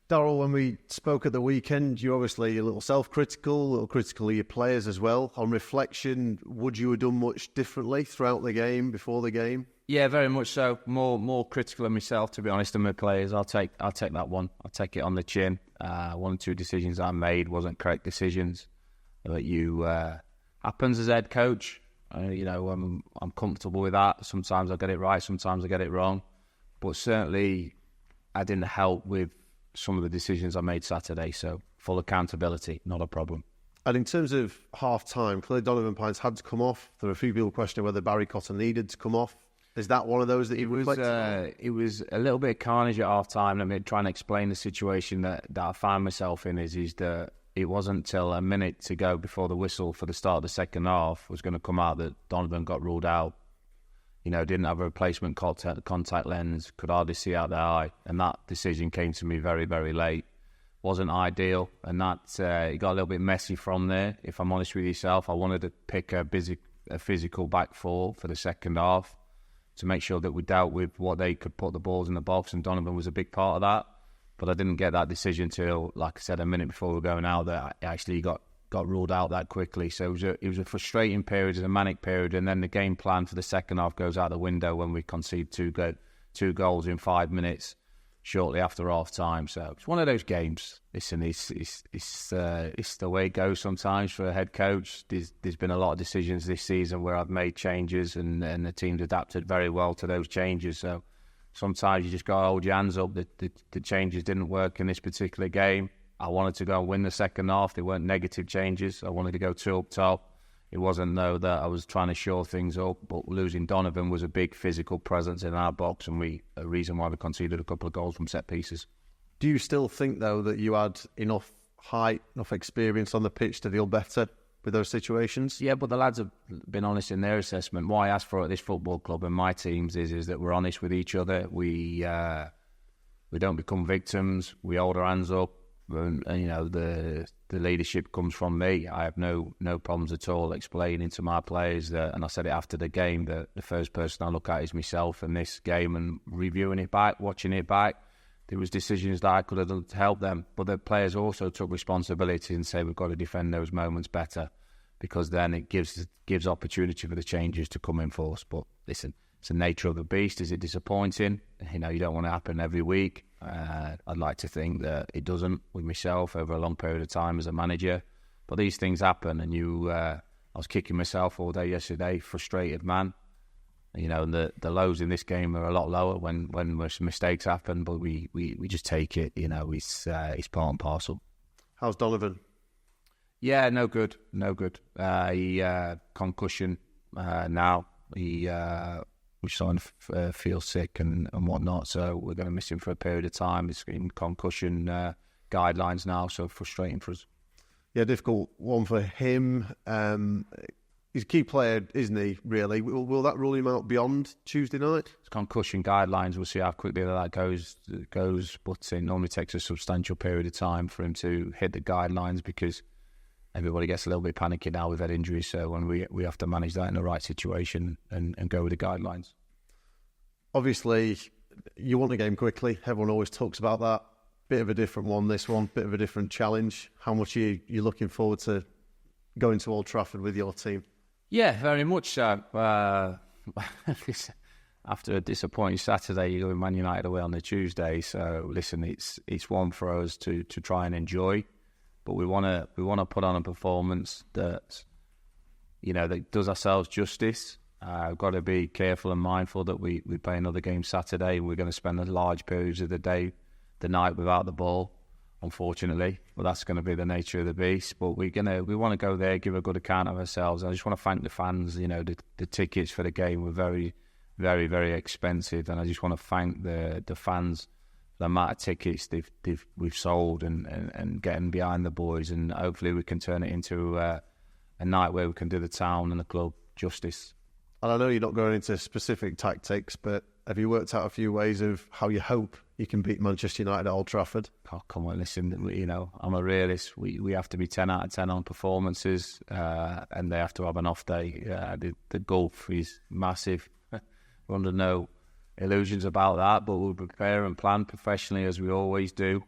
Darrell, when we spoke at the weekend, you're obviously a little self-critical, a little critical of your players as well. On reflection, would you have done much differently throughout the game, before the game? Yeah, very much so. More critical of myself, to be honest, than my players. I'll take that one. I'll take it on the chin. 1 or 2 decisions I made wasn't correct decisions. But happens as head coach. I'm comfortable with that. Sometimes I get it right, sometimes I get it wrong. But certainly, I didn't help with some of the decisions I made Saturday. So full accountability, not a problem. And in terms of half-time, clearly Donovan Pines had to come off. There were a few people questioning whether Barry Cotter needed to come off. Is that one of those that you reflected on? It was a little bit of carnage at half-time. I mean, trying to explain the situation that I found myself in is that it wasn't till a minute to go before the whistle for the start of the second half was going to come out that Donovan got ruled out. Didn't have a replacement contact lens, could hardly see out the eye. And that decision came to me very, very late. Wasn't ideal. And that it got a little bit messy from there. If I'm honest with yourself, I wanted to pick a physical back four for the second half to make sure that we dealt with what they could put the balls in the box. And Donovan was a big part of that. But I didn't get that decision till, like I said, a minute before we were going out that I actually got ruled out that quickly. So it was a frustrating period, it was a manic period, and then the game plan for the second half goes out the window when we concede two goals in 5 minutes shortly after half time. So it's one of those games. Listen, it's the way it goes sometimes for a head coach. There's been a lot of decisions this season where I've made changes and the team's adapted very well to those changes. So sometimes you just got to hold your hands up. The changes didn't work in this particular game. I wanted to go and win the second half. They weren't negative changes. I wanted to go 2 up top. It wasn't, though, that I was trying to shore things up, but losing Donovan was a big physical presence in our box and a reason why we conceded a couple of goals from set pieces. Do you still think, though, that you had enough height, enough experience on the pitch to deal better with those situations? Yeah, but the lads have been honest in their assessment. What I ask for at this football club and my teams is that we're honest with each other. We don't become victims. We hold our hands up. And the leadership comes from me. I have no problems at all explaining to my players that, and I said it after the game, that the first person I look at is myself in this game, and reviewing it back, watching it back, there was decisions that I could have done to help them, but the players also took responsibility and say we've got to defend those moments better, because then it gives opportunity for the changes to come in force. But listen, it's the nature of the beast. Is it disappointing? You don't want it to happen every week. I'd like to think that it doesn't with myself over a long period of time as a manager. But these things happen, and I was kicking myself all day yesterday, frustrated man. And the lows in this game are a lot lower when mistakes happen, but we just take it. It's part and parcel. How's Donovan? Yeah, no good. He concussion now. We're starting to feel sick and whatnot, so we're going to miss him for a period of time. It's in concussion guidelines now, so frustrating for us. Yeah, difficult one for him. He's a key player, isn't he, really? Will that rule him out beyond Tuesday night? It's concussion guidelines. We'll see how quickly that goes, but it normally takes a substantial period of time for him to hit the guidelines, because everybody gets a little bit panicky now with head injuries, so when we have to manage that in the right situation and go with the guidelines. Obviously, you want the game quickly. Everyone always talks about that. Bit of a different one, this one. Bit of a different challenge. How much are you looking forward to going to Old Trafford with your team? Yeah, very much so. After a disappointing Saturday, you go with Man United away on the Tuesday. So listen, it's one for us to try and enjoy. But we want to put on a performance that does ourselves justice. We've got to be careful and mindful that we play another game Saturday. We're going to spend a large periods of the night without the ball, unfortunately. But that's going to be the nature of the beast. But we want to go there, give a good account of ourselves. I just want to thank the fans. The tickets for the game were very, very, very expensive, and I just want to thank the fans. The amount of tickets we've sold and getting behind the boys, and hopefully we can turn it into a night where we can do the town and the club justice. And I know you're not going into specific tactics, but have you worked out a few ways of how you hope you can beat Manchester United at Old Trafford? Oh, come on, listen, I'm a realist. We have to be 10 out of 10 on performances, and they have to have an off day. The gulf is massive. We want to know illusions about that, but we'll prepare and plan professionally as we always do.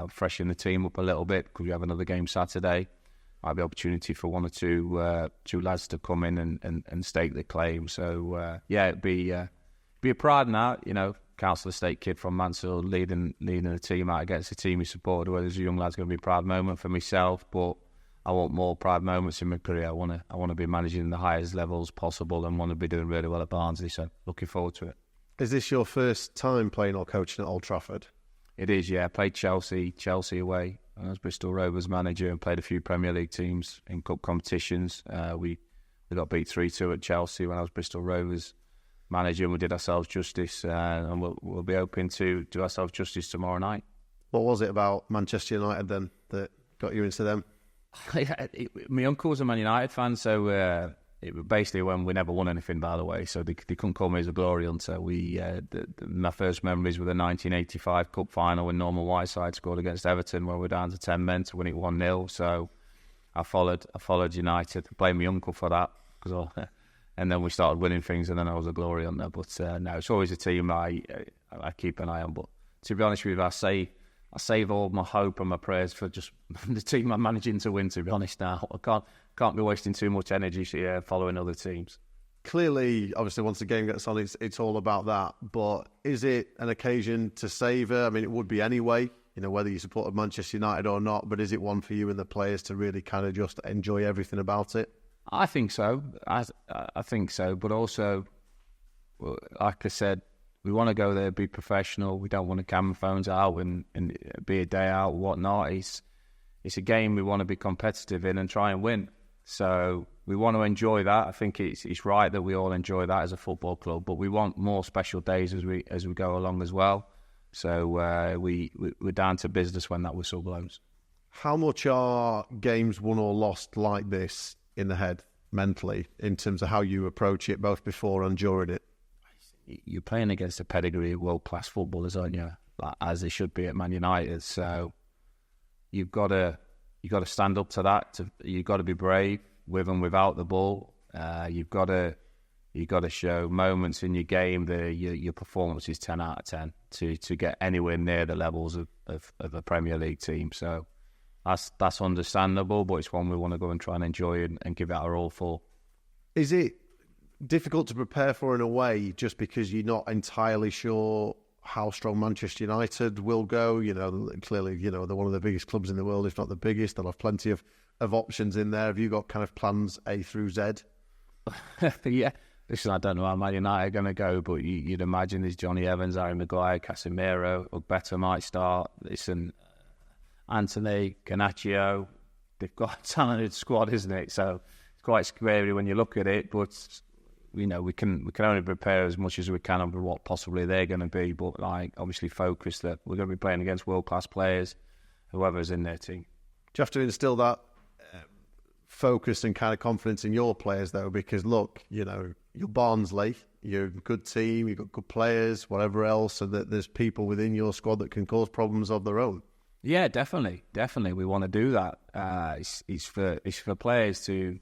Freshen the team up a little bit because we have another game Saturday. Might be opportunity for one or two lads to come in and stake the claim. So it'd be a pride in that, Council Estate kid from Mansfield leading the team out against the team he supported. Whether as a young lad's going to be a proud moment for myself, but I want more proud moments in my career. I want to be managing the highest levels possible and want to be doing really well at Barnsley. So looking forward to it. Is this your first time playing or coaching at Old Trafford? It is, yeah. I played Chelsea away. I was Bristol Rovers manager and played a few Premier League teams in cup competitions. We got beat 3-2 at Chelsea when I was Bristol Rovers manager, and we did ourselves justice. And we'll be hoping to do ourselves justice tomorrow night. What was it about Manchester United then that got you into them? My uncle was a Man United fan, so it was basically when we never won anything, by the way, so they couldn't call me as a glory hunter. My first memories were the 1985 Cup final when Norman Whiteside scored against Everton when we were down to 10 men to win it 1-0. So I followed United. I blamed my uncle for that, and then we started winning things, and then I was a glory hunter. But no, it's always a team I keep an eye on. But to be honest with you, I save all my hope and my prayers for just the team I'm managing to win, to be honest now. I can't be wasting too much energy following other teams. Clearly, obviously, once the game gets on, it's all about that. But is it an occasion to savour? I mean, it would be anyway, whether you supported Manchester United or not, but is it one for you and the players to really kind of just enjoy everything about it? I think so. I think so. But also, like I said, we want to go there, be professional. We don't want to camera phones out and be a day out or whatnot. It's a game we want to be competitive in and try and win. So we want to enjoy that. I think it's right that we all enjoy that as a football club, but we want more special days as we go along as well. So we're down to business when that whistle blows. How much are games won or lost like this in the head mentally in terms of how you approach it both before and during it? You're playing against a pedigree of world-class footballers, aren't you? As it should be at Man United. So you've got to stand up to that. You've got to be brave with and without the ball. You've got to show moments in your game that your performance is 10 out of 10 to get anywhere near the levels of a Premier League team. So that's understandable, but it's one we want to go and try and enjoy and give it our all for. Is it difficult to prepare for in a way just because you're not entirely sure how strong Manchester United will go? Clearly, they're one of the biggest clubs in the world, if not the biggest. They'll have plenty of options in there. Have you got kind of plans A through Z? Yeah. Listen, I don't know how Man United are going to go, but you'd imagine there's Johnny Evans, Harry Maguire, Casemiro, Ugbeta might start. Listen, Anthony, Garnacho. They've got a talented squad, isn't it? So it's quite scary when you look at it, but we can only prepare as much as we can on what possibly they're going to be, but obviously focus that we're going to be playing against world-class players, whoever's in their team. Do you have to instill that focus and kind of confidence in your players, though? Because, look, you're Barnsley, you're a good team, you've got good players, whatever else, and that there's people within your squad that can cause problems of their own. Yeah, definitely. We want to do that. It's for players to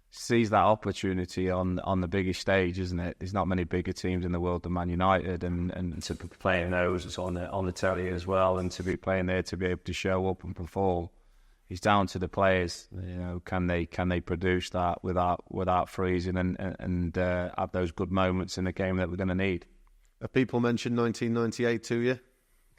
seize that opportunity on the biggest stage, isn't it? There's not many bigger teams in the world than Man United, and to be playing those on the telly as well, and to be playing there to be able to show up and perform. It's down to the players. Can they produce that without freezing and have those good moments in the game that we're going to need? Have people mentioned 1998 to you?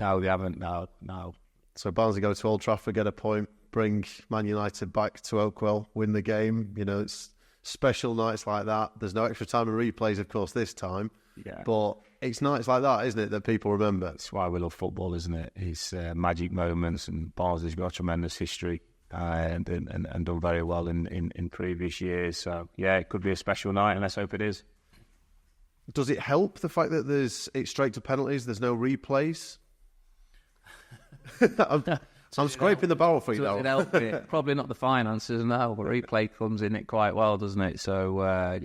No, they haven't. No. So Barnsley go to Old Trafford, get a point, bring Man United back to Oakwell, win the game. It's special nights like that. There's no extra time and replays, of course, this time. Yeah. But it's nights like that, isn't it, that people remember? That's why we love football, isn't it? It's magic moments, and Barnsley's got a tremendous history and done very well in previous years. So, yeah, it could be a special night, and let's hope it is. Does it help, the fact that it's straight to penalties, there's no replays? I'm scraping the barrel for you now. Does it help it? Probably not the finances now, but replay comes in it quite well, doesn't it? So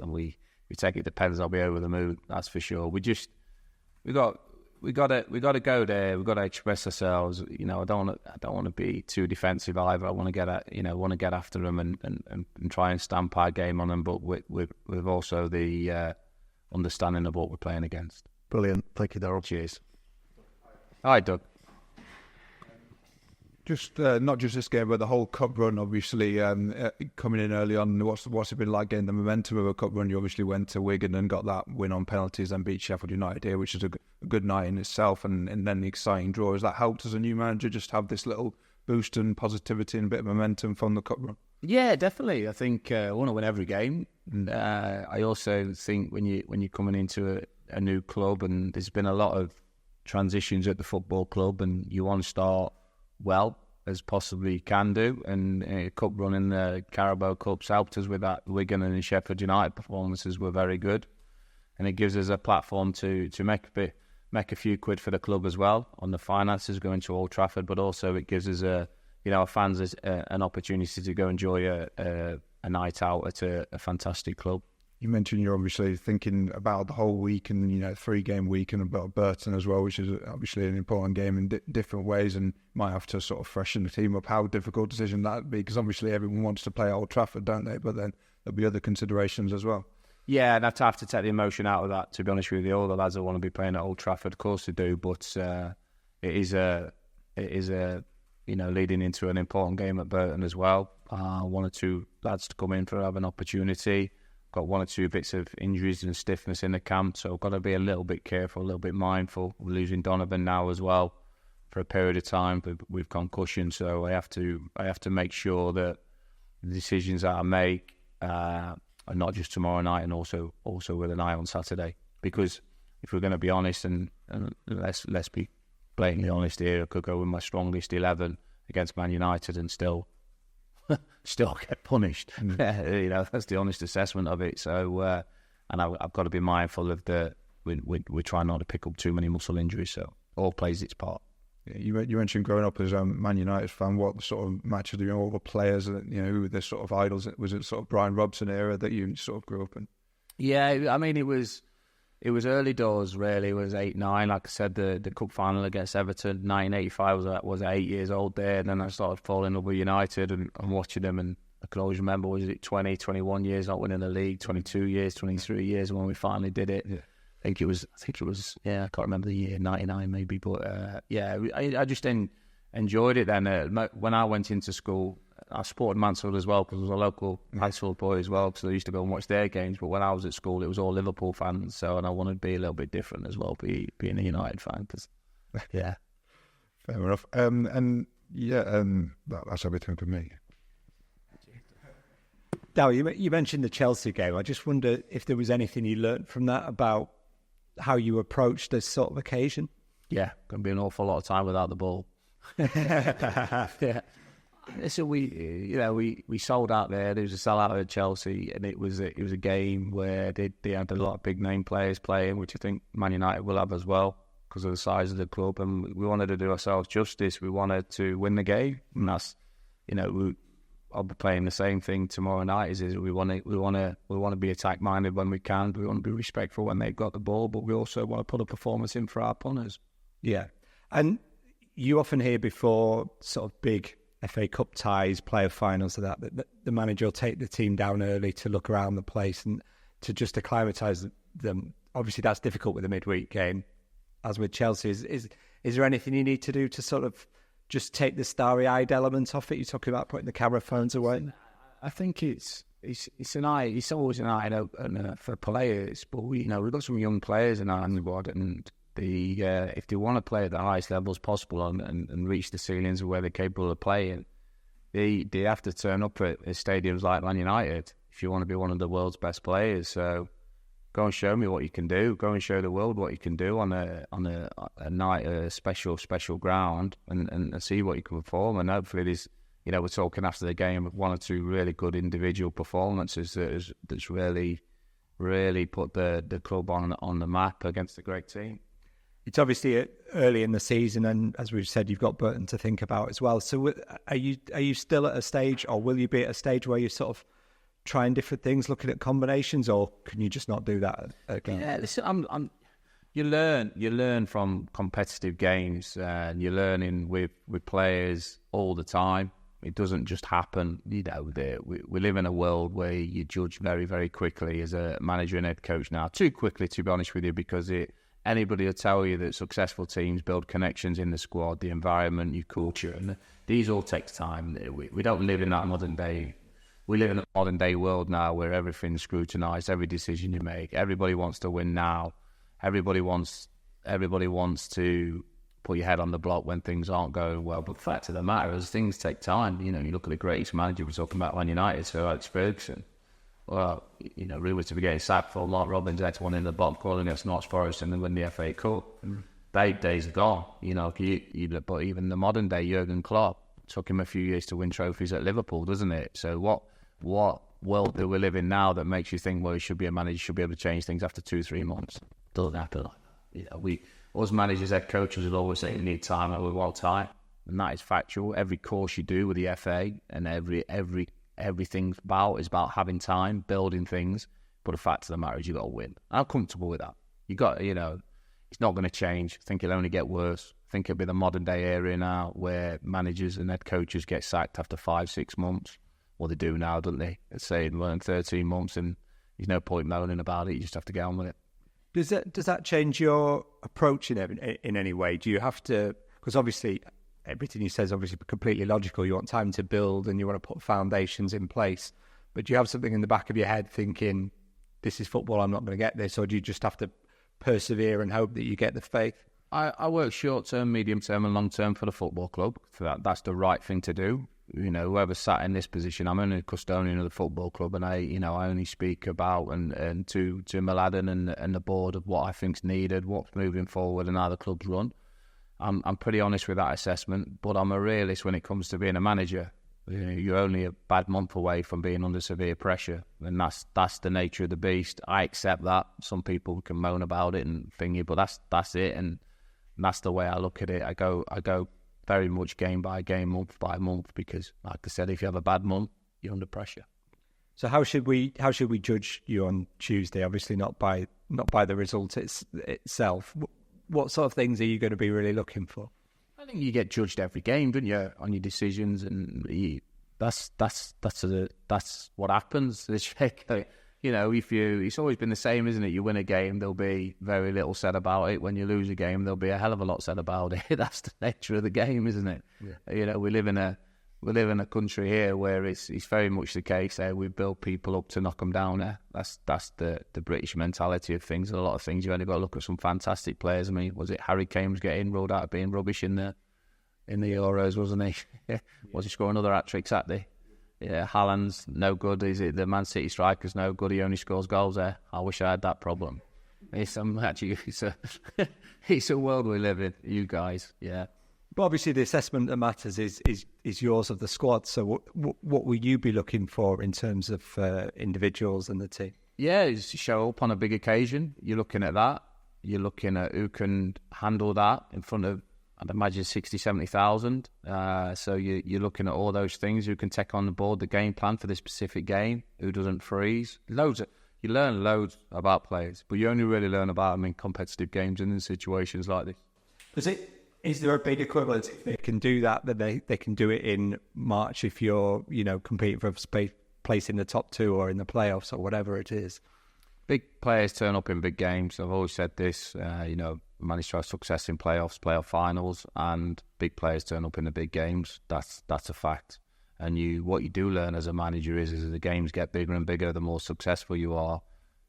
we take it. Depends. I'll be over the moon. That's for sure. We got to go there. We've got to express ourselves. I don't want to be too defensive either. I want to get after them and try and stamp our game on them, but with also the understanding of what we're playing against. Brilliant. Thank you, Darrell. Cheers. Hi, Doug. Just not just this game, but the whole cup run. Obviously, coming in early on, what's it been like getting the momentum of a cup run? You obviously went to Wigan and got that win on penalties and beat Sheffield United here, which is a good night in itself, and then the exciting draw. Has that helped as a new manager just have this little boost and positivity and a bit of momentum from the cup run? Yeah, definitely. I think I want to win every game. I also think when you're coming into a new club, and there's been a lot of transitions at the football club, and you want to start well as possibly you can do, and cup run in the Carabao Cups helped us with that. Wigan and the Sheffield United performances were very good, and it gives us a platform to make a few quid for the club as well on the finances going to Old Trafford, but also it gives us our fans an opportunity to go enjoy a night out at a fantastic club. You mentioned you're obviously thinking about the whole week and, 3-game week, and about Burton as well, which is obviously an important game in different ways, and might have to sort of freshen the team up. How difficult decision that'd be? Because obviously everyone wants to play at Old Trafford, don't they? But then there'll be other considerations as well. Yeah, and I'd have to take the emotion out of that, to be honest with you. All the lads that want to be playing at Old Trafford, of course they do, but it is leading into an important game at Burton as well. 1 or 2 lads to come in for have an opportunity. Got 1 or 2 bits of injuries and stiffness in the camp, so I've got to be a little bit careful, a little bit mindful. We're losing Donovan now as well for a period of time with concussion, so I have to make sure that the decisions that I make are not just tomorrow night, and also with an eye on Saturday. Because if we're going to be honest, and let's be blatantly honest here, I could go with my strongest 11 against Man United and still get punished. That's the honest assessment of it. So, and I've got to be mindful of we're trying not to pick up too many muscle injuries. So all plays its part. Yeah, you mentioned growing up as a Man United fan. What sort of matches do all the players that who were the sort of idols? Was it sort of Brian Robson era that you sort of grew up in? Yeah, I mean it was early doors really. It was 8-9. Like I said, the cup final against Everton, 1985 was 8 years old there. And then I started falling in love with United and watching them. And I can always remember, was it 20, 21 years not winning the league, 22 years, 23 years when we finally did it. Yeah. I think it was. Yeah, I can't remember the year, 99 maybe. But I just enjoyed it then. When I went into school, I supported Mansfield as well because I was a local Mansfield boy as well, because I used to go and watch their games. But when I was at school, it was all Liverpool fans. So, and I wanted to be a little bit different as well, being a United fan. Cause, yeah, fair enough. That's everything for me. Darrell, you mentioned the Chelsea game. I just wonder if there was anything you learnt from that about how you approach this sort of occasion. Yeah, going to be an awful lot of time without the ball. Yeah. So we sold out there. There was a sellout at Chelsea, and it was a game where they had a lot of big name players playing, which I think Man United will have as well because of the size of the club. And we wanted to do ourselves justice. We wanted to win the game, and that's I'll be playing the same thing tomorrow night. Is we want to be attack minded when we can. We want to be respectful when they've got the ball, but we also want to put a performance in for our punters. Yeah, and you often hear before sort of big FA Cup ties, player finals, that the manager will take the team down early to look around the place and to just acclimatise them. Obviously, that's difficult with a midweek game, as with Chelsea. Is there anything you need to do to sort of just take the starry-eyed element off it? You're talking about putting the camera phones away. I think it's always an eye opener for players, but we've got some young players in our squad, and if they want to play at the highest levels possible and reach the ceilings of where they're capable of playing, they have to turn up at stadiums like Man United if you want to be one of the world's best players. So go and show me what you can do. Go and show the world what you can do on a night, a special ground, and see what you can perform. And hopefully, we're talking after the game of 1 or 2 really good individual performances that's really put the club on the map against a great team. It's obviously early in the season, and as we've said, you've got Burton to think about as well. So, are you still at a stage, or will you be at a stage where you're sort of trying different things, looking at combinations, or can you just not do that again? Yeah, listen, you learn from competitive games, and you're learning with players all the time. It doesn't just happen. We live in a world where you judge very, very quickly as a manager and head coach now. Too quickly, to be honest with you, because anybody will tell you that successful teams build connections in the squad, the environment, your culture, and these all takes time. We don't live in that modern day. We live in a modern day world now where everything's scrutinised, every decision you make. Everybody wants to win now. Everybody wants to put your head on the block when things aren't going well. But the fact of the matter is, things take time. You know, you look at the greatest manager we're talking about, Man United, Sir Alex Ferguson. Well, you know, rumours to be getting sacked for Mark Robbins, had one in the bottom corner against Notts Forest and then win the FA Cup. Days are gone. You know, but even the modern day Jurgen Klopp took him a few years to win trophies at Liverpool, doesn't it? So what world do we live in now that makes you think, well, he should be a manager, should be able to change things after 2-3 months? Doesn't happen like that. You know, us managers, head coaches will always say you need time, and we want time, and that is factual. Every course you do with the FA and everything's is about having time, building things. But the fact of the matter is, you got to win. I'm comfortable with that. You got, you know, it's not going to change. I think it'll only get worse. I think it'll be the modern day area now where managers and head coaches get sacked after 5-6 months. Well, they do now, don't they? It's saying, well, in 13 months, and there's no point moaning about it. You just have to get on with it. Does that change your approach in any way? Do you have to, because obviously everything you say is obviously completely logical. You want time to build and you want to put foundations in place. But do you have something in the back of your head thinking, this is football, I'm not going to get this? Or do you just have to persevere and hope that you get the faith? I work short-term, medium-term and long-term for the football club. That's the right thing to do. You know, whoever sat in this position, I'm only a custodian of the football club, and I only speak about and to Mladen and the board of what I think's needed, what's moving forward, and how the club's run. I'm pretty honest with that assessment, but I'm a realist when it comes to being a manager. You know, you're only a bad month away from being under severe pressure, and that's the nature of the beast. I accept that. Some people can moan about it and thingy, but that's it, and that's the way I look at it. I go very much game by game, month by month, because, like I said, if you have a bad month, you're under pressure. So how should we judge you on Tuesday? Obviously, not by the result itself. What sort of things are you going to be really looking for? I think you get judged every game, don't you, on your decisions, and that's what happens. You know, it's always been the same, isn't it? You win a game, there'll be very little said about it. When you lose a game, there'll be a hell of a lot said about it. That's the nature of the game, isn't it? Yeah. You know, we live in a country here where it's very much the case. We build people up to knock them down. That's the British mentality of things. A lot of things, you've only got to look at some fantastic players. I mean, was it Harry Kane was getting ruled out of being rubbish in the Euros, wasn't he? Was he scoring other hat-tricks at the? Yeah, Haaland's no good. Is it the Man City striker's no good? He only scores goals there. I wish I had that problem. It's a world we live in, you guys. Yeah. But obviously, the assessment that matters is yours of the squad. So, what will you be looking for in terms of individuals and the team? Yeah, is show up on a big occasion. You're looking at that. You're looking at who can handle that in front of, I'd imagine, 60,000, 70,000. So you're looking at all those things. Who can take on the board the game plan for this specific game? Who doesn't freeze? You learn loads about players, but you only really learn about them in competitive games and in situations like this. Is there a big equivalent? If they can do that, then they can do it in March if you're, competing for a place in the top 2 or in the playoffs or whatever it is. Big players turn up in big games. I've always said this, managed to have success in playoffs, playoff finals, and big players turn up in the big games. That's a fact. And what you do learn as a manager is as the games get bigger and bigger, the more successful you are,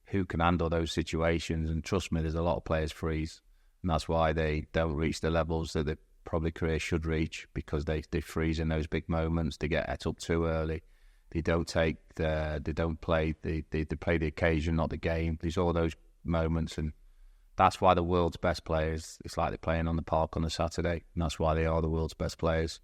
who can handle those situations. And trust me, there's a lot of players freeze. And that's why they don't reach the levels that their probably career should reach, because they freeze in those big moments. They get up too early. They don't play the occasion, not the game. There's all those moments, and that's why the world's best players, it's like they're playing on the park on a Saturday, and that's why they are the world's best players.